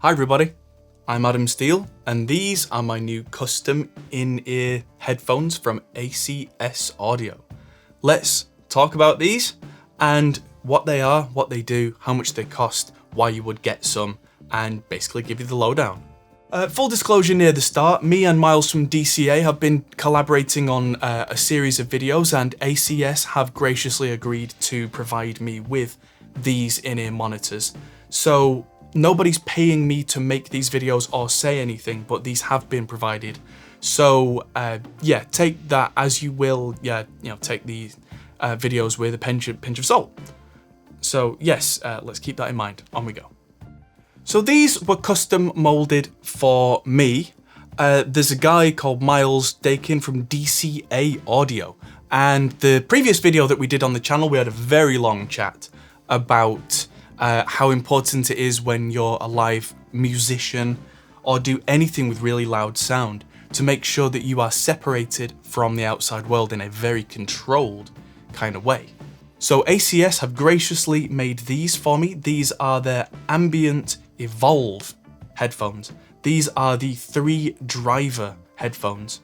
Hi everybody, I'm Adam Steele, and these are my new custom in-ear headphones from ACS Audio. Let's talk about these and what they are, what they do, how much they cost, why you would get some, and basically give you the lowdown. Full disclosure near the start, me and Miles from DCA have been collaborating on a series of videos, and ACS have graciously agreed to provide me with these in-ear monitors. So nobody's paying me to make these videos or say anything, but these have been provided. So yeah, take that as you will. Yeah, take these videos with a pinch of salt. So yes, let's keep that in mind. On we go. So these were custom molded for me. There's a guy called Miles Dakin from DCA Audio, and the previous video that we did on the channel, we had a very long chat about how important it is when you're a live musician or do anything with really loud sound to make sure that you are separated from the outside world in a very controlled kind of way. So ACS have graciously made these for me. These are their Ambient Evolve headphones. These are the 3-driver headphones.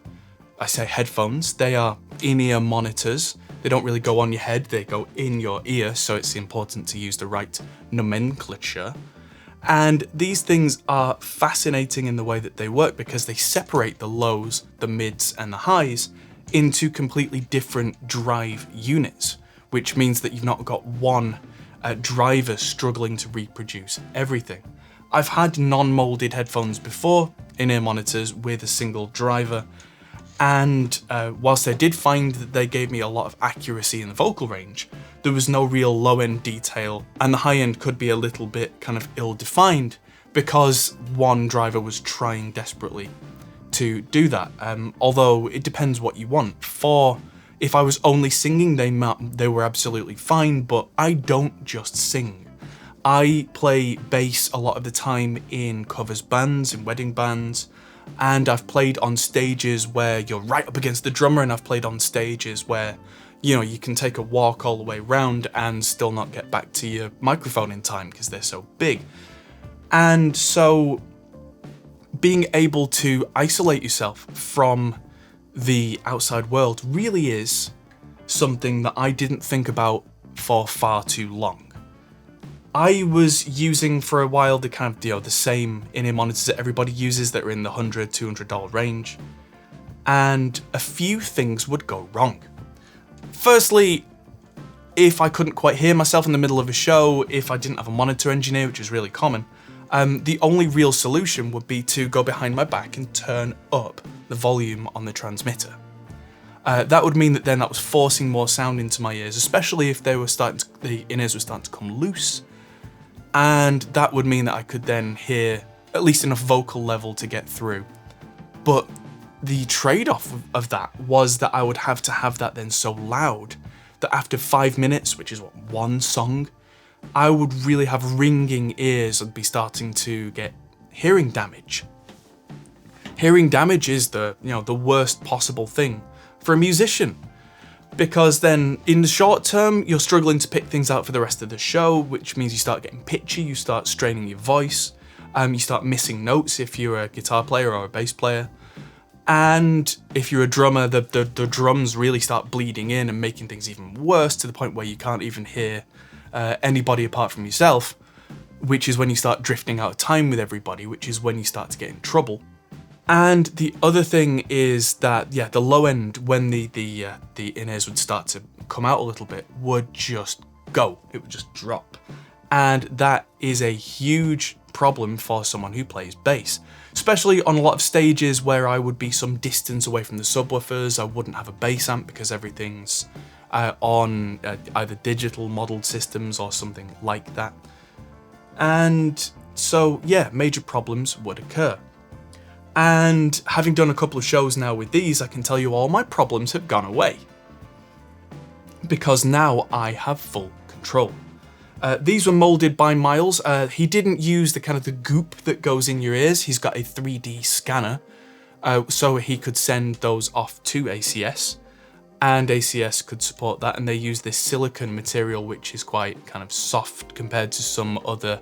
I say headphones, they are in-ear monitors. They don't really go on your head, they go in your ear, so it's important to use the right nomenclature. And these things are fascinating in the way that they work because they separate the lows, the mids, and the highs into completely different drive units, which means that you've not got one driver struggling to reproduce everything. I've had non-molded headphones before, in-ear monitors with a single driver, and whilst I did find that they gave me a lot of accuracy in the vocal range, there was no real low-end detail, and the high-end could be a little bit kind of ill-defined because one driver was trying desperately to do that. Although it depends what you want. If I was only singing, they were absolutely fine, but I don't just sing. I play bass a lot of the time in covers bands, in wedding bands, and I've played on stages where you're right up against the drummer, and I've played on stages where, you can take a walk all the way around and still not get back to your microphone in time because they're so big. And so being able to isolate yourself from the outside world really is something that I didn't think about for far too long. I was using for a while the kind of the same in-ear monitors that everybody uses that are in the $100, $200 range, and a few things would go wrong. Firstly, if I couldn't quite hear myself in the middle of a show, if I didn't have a monitor engineer, which is really common, the only real solution would be to go behind my back and turn up the volume on the transmitter. That would mean that then that was forcing more sound into my ears, especially if the in-ears were starting to come loose. And that would mean that I could then hear at least enough vocal level to get through. But the trade-off of that was that I would have to have that then so loud that after 5 minutes, which is one song, I would really have ringing ears and be starting to get hearing damage. Hearing damage is the worst possible thing for a musician, because then in the short term you're struggling to pick things out for the rest of the show, which means you start getting pitchy, you start straining your voice, you start missing notes if you're a guitar player or a bass player, and if you're a drummer, the drums really start bleeding in and making things even worse to the point where you can't even hear anybody apart from yourself, which is when you start drifting out of time with everybody, which is when you start to get in trouble. And the other thing is that, the low end, when the in-ears would start to come out a little bit, would just go. It would just drop. And that is a huge problem for someone who plays bass, especially on a lot of stages where I would be some distance away from the subwoofers. I wouldn't have a bass amp because everything's on either digital modeled systems or something like that. And so, major problems would occur. And having done a couple of shows now with these, I can tell you all my problems have gone away. Because now I have full control. These were molded by Miles. He didn't use the goop that goes in your ears. He's got a 3D scanner, so he could send those off to ACS. And ACS could support that, and they use this silicone material which is quite kind of soft compared to some other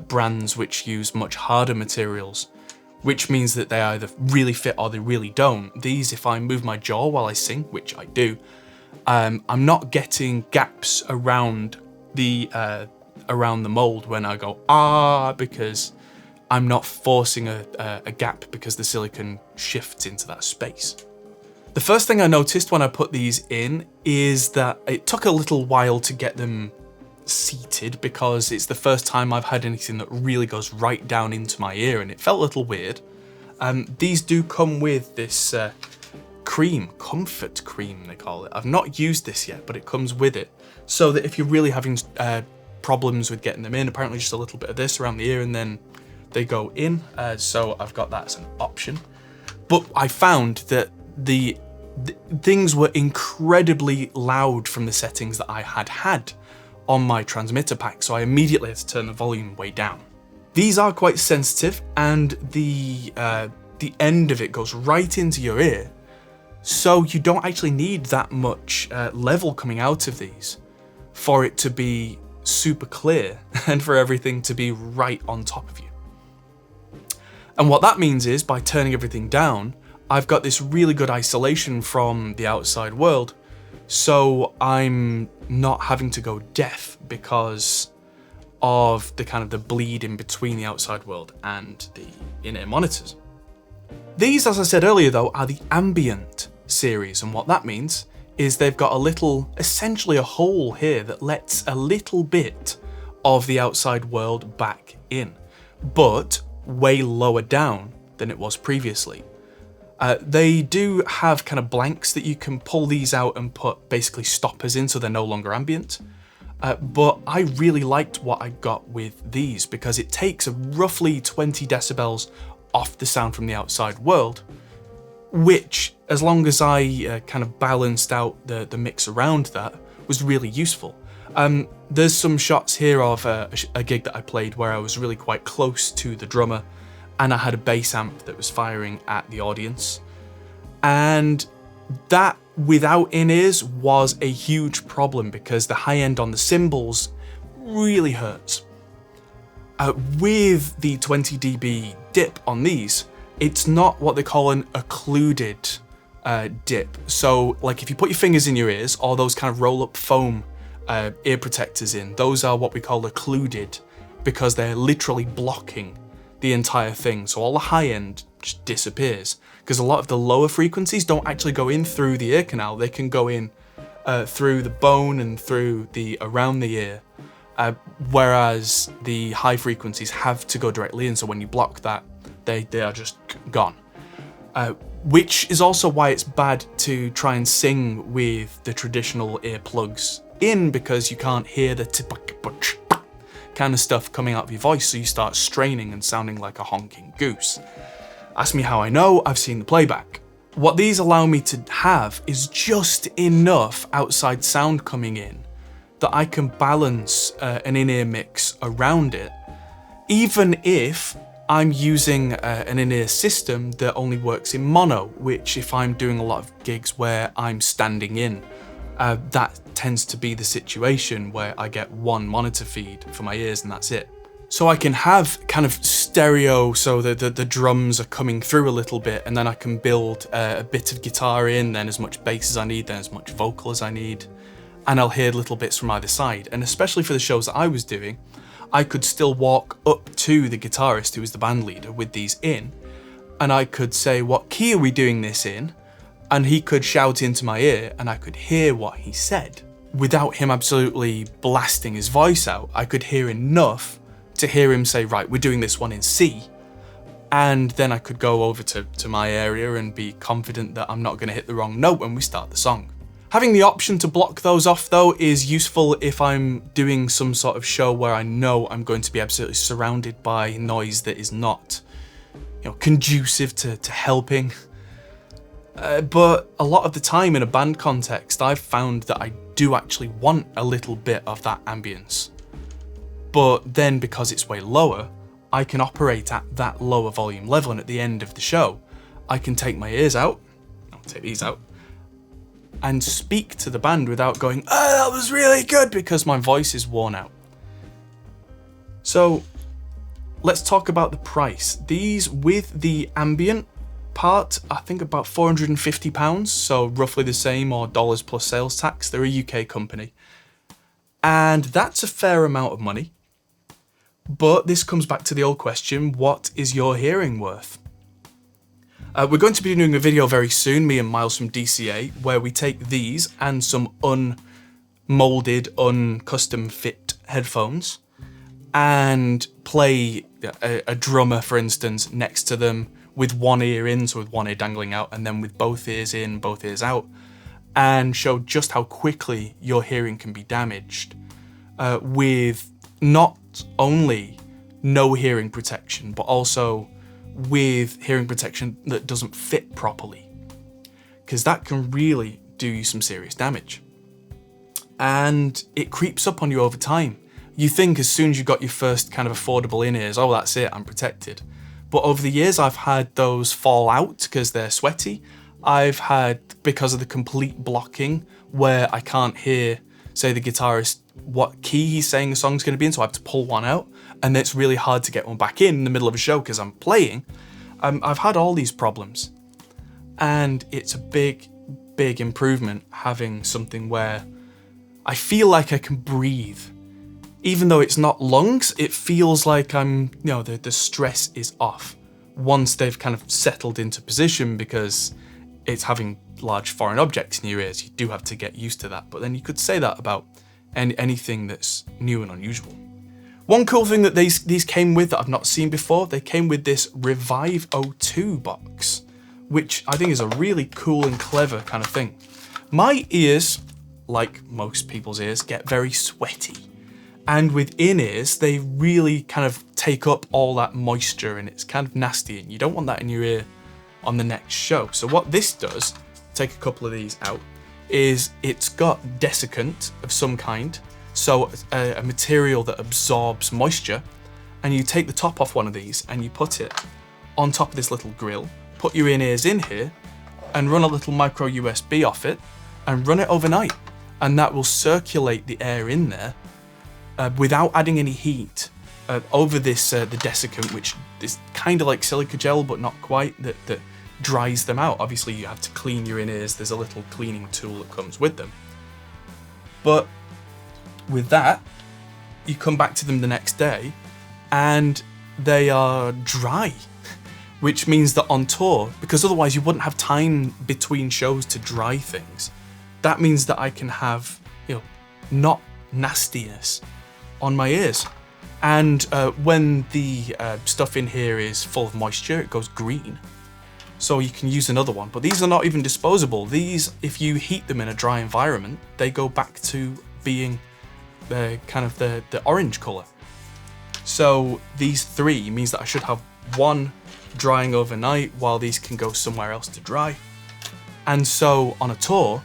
brands which use much harder materials, which means that they either really fit or they really don't. These, if I move my jaw while I sing, which I do, I'm not getting gaps around the mold when I go ah, because I'm not forcing a gap because the silicone shifts into that space. The first thing I noticed when I put these in is that it took a little while to get them seated because it's the first time I've had anything that really goes right down into my ear, and it felt a little weird. These do come with this comfort cream they call it. I've not used this yet, but it comes with it, so that if you're really having problems with getting them in, apparently just a little bit of this around the ear and then they go in, so I've got that as an option. But I found that the things were incredibly loud from the settings that I had on my transmitter pack, so I immediately had to turn the volume way down. These are quite sensitive, and the end of it goes right into your ear, so you don't actually need that much level coming out of these for it to be super clear and for everything to be right on top of you. And what that means is, by turning everything down, I've got this really good isolation from the outside world, so I'm not having to go deaf because of the kind of the bleed in between the outside world and the in-ear monitors. These, as I said earlier though, are the ambient series, and what that means is they've got a little, essentially a hole here that lets a little bit of the outside world back in, but way lower down than it was previously. They do have kind of blanks that you can pull these out and put basically stoppers in so they're no longer ambient. But I really liked what I got with these because it takes roughly 20 decibels off the sound from the outside world, which, as long as I kind of balanced out the mix around that, was really useful. There's some shots here of a gig that I played where I was really quite close to the drummer, and I had a bass amp that was firing at the audience, and that without in-ears was a huge problem because the high end on the cymbals really hurts. With the 20 dB dip on these, it's not what they call an occluded dip. So like if you put your fingers in your ears, or those kind of roll up foam ear protectors in, those are what we call occluded because they're literally blocking the entire thing. So all the high end just disappears because a lot of the lower frequencies don't actually go in through the ear canal. They can go in through the bone and through the around the ear, whereas the high frequencies have to go directly in. So when you block that, they are just gone. Which is also why it's bad to try and sing with the traditional earplugs in, because you can't hear the kind of stuff coming out of your voice, so you start straining and sounding like a honking goose. Ask me how I know, I've seen the playback. What these allow me to have is just enough outside sound coming in that I can balance an in-ear mix around it, even if I'm using an in-ear system that only works in mono, which if I'm doing a lot of gigs where I'm standing in, that tends to be the situation where I get one monitor feed for my ears and that's it. So I can have kind of stereo, so the drums are coming through a little bit, and then I can build a bit of guitar in, then as much bass as I need, then as much vocal as I need, and I'll hear little bits from either side. And especially for the shows that I was doing, I could still walk up to the guitarist who was the band leader with these in, and I could say, what key are we doing this in? And he could shout into my ear and I could hear what he said. Without him absolutely blasting his voice out, I could hear enough to hear him say, right, we're doing this one in C. And then I could go over to my area and be confident that I'm not going to hit the wrong note when we start the song. Having the option to block those off though is useful if I'm doing some sort of show where I know I'm going to be absolutely surrounded by noise that is not, conducive to helping. But a lot of the time in a band context, I've found that I do actually want a little bit of that ambience. But then because it's way lower, I can operate at that lower volume level, and at the end of the show, I can take my ears out, I'll take these out, and speak to the band without going, oh, that was really good, because my voice is worn out. So let's talk about the price. These with the ambient part, I think about £450, so roughly the same, or dollars plus sales tax. They're a UK company. And that's a fair amount of money. But this comes back to the old question, what is your hearing worth? We're going to be doing a video very soon, me and Miles from DCA, where we take these and some unmolded, uncustom fit headphones and play a drummer, for instance, next to them with one ear in, so with one ear dangling out, and then with both ears in, both ears out, and show just how quickly your hearing can be damaged with not only no hearing protection, but also with hearing protection that doesn't fit properly, because that can really do you some serious damage. And it creeps up on you over time. You think as soon as you got your first kind of affordable in-ears, oh, that's it, I'm protected. But over the years, I've had those fall out because they're sweaty. I've had, because of the complete blocking, where I can't hear, say, the guitarist, what key he's saying the song's going to be in, so I have to pull one out, and it's really hard to get one back in the middle of a show because I'm playing. I've had all these problems, and it's a big, big improvement having something where I feel like I can breathe. Even though it's not lungs, it feels like the stress is off once they've kind of settled into position, because it's having large foreign objects in your ears. You do have to get used to that, but then you could say that about anything that's new and unusual. One cool thing that these came with that I've not seen before, they came with this Revive O2 box, which I think is a really cool and clever kind of thing. My ears, like most people's ears, get very sweaty. And with in-ears, they really kind of take up all that moisture, and it's kind of nasty, and you don't want that in your ear on the next show. So what this does, take a couple of these out, is it's got desiccant of some kind, so a material that absorbs moisture, and you take the top off one of these and you put it on top of this little grill, put your in-ears in here, and run a little micro USB off it, and run it overnight, and that will circulate the air in there without adding any heat over this the desiccant, which is kind of like silica gel but not quite, that dries them out. Obviously you have to clean your in-ears, there's a little cleaning tool that comes with them. But with that, you come back to them the next day and they are dry, which means that on tour, because otherwise you wouldn't have time between shows to dry things, that means that I can have, not nastiness on my ears. And when the stuff in here is full of moisture, it goes green. So you can use another one, but these are not even disposable. These, if you heat them in a dry environment, they go back to being the orange color. So these three means that I should have one drying overnight while these can go somewhere else to dry. And so on a tour,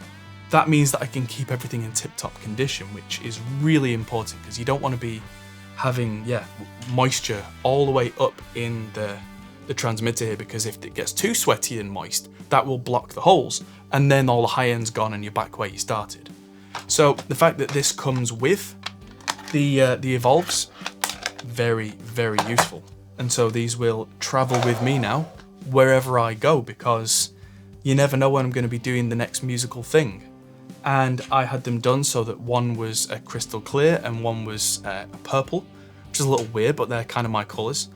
that means that I can keep everything in tip-top condition, which is really important, because you don't want to be having moisture all the way up in the transmitter here, because if it gets too sweaty and moist, that will block the holes, and then all the high end's gone and you're back where you started. So the fact that this comes with the Evolves, very, very useful. And so these will travel with me now wherever I go, because you never know when I'm going to be doing the next musical thing. And I had them done so that one was a crystal clear and one was a purple, which is a little weird, but they're kind of my colours.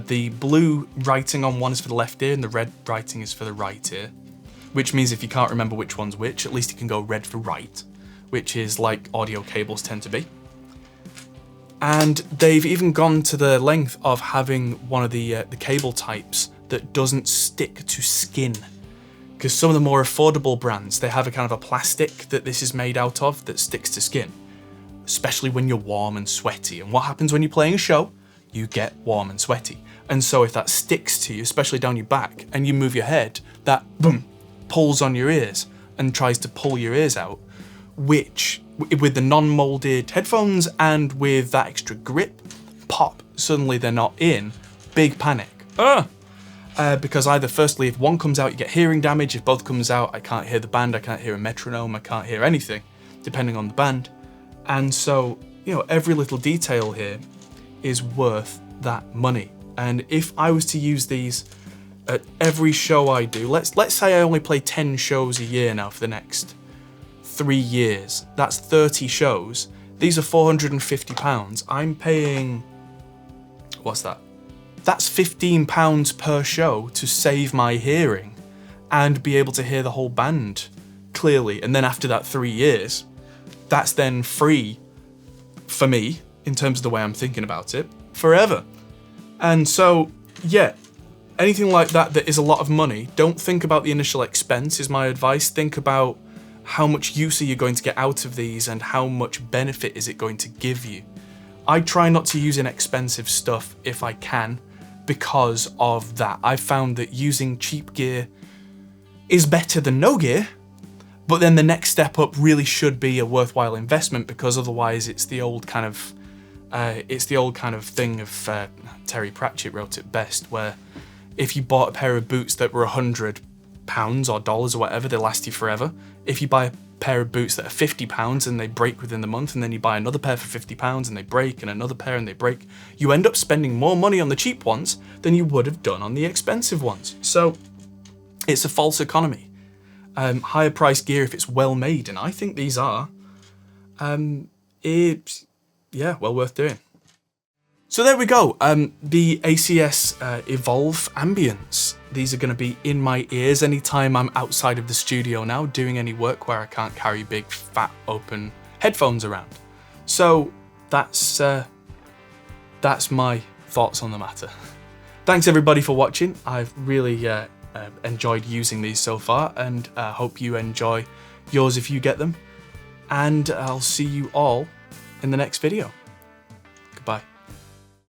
The blue writing on one is for the left ear and the red writing is for the right ear, which means if you can't remember which one's which, at least you can go red for right, which is like audio cables tend to be. And they've even gone to the length of having one of the cable types that doesn't stick to skin. Because some of the more affordable brands, they have a kind of a plastic that this is made out of that sticks to skin, especially when you're warm and sweaty. And what happens when you're playing a show? You get warm and sweaty. And so if that sticks to you, especially down your back, and you move your head, that boom, pulls on your ears and tries to pull your ears out, which with the non-molded headphones and with that extra grip, pop, suddenly they're not in, big panic. Because either firstly, if one comes out, you get hearing damage. If both comes out, I can't hear the band, I can't hear a metronome, I can't hear anything, depending on the band. And so, every little detail here is worth that money. And if I was to use these at every show I do, let's say I only play 10 shows a year now for the next 3 years. That's 30 shows. These are £450. I'm paying, what's that? That's £15 per show to save my hearing and be able to hear the whole band clearly. And then after that 3 years, that's then free for me, in terms of the way I'm thinking about it, forever. And so, yeah, anything like that is a lot of money, don't think about the initial expense, is my advice. Think about how much use are you going to get out of these and how much benefit is it going to give you. I try not to use inexpensive stuff if I can because of that. I've found that using cheap gear is better than no gear, but then the next step up really should be a worthwhile investment, because otherwise it's the old kind of thing of Terry Pratchett wrote it best, where if you bought a pair of boots that were £100 or dollars or whatever, they last you forever. If you buy a pair of boots that are £50 and they break within the month, and then you buy another pair for £50 and they break, and another pair and they break, you end up spending more money on the cheap ones than you would have done on the expensive ones. So it's a false economy. Higher price gear if it's well made, and I think these are. It's, yeah, well worth doing. So there we go, the ACS Evolve Ambience. These are going to be in my ears anytime I'm outside of the studio now, doing any work where I can't carry big, fat, open headphones around. So that's my thoughts on the matter. Thanks everybody for watching. I've really enjoyed using these so far, and hope you enjoy yours if you get them. And I'll see you all in the next video.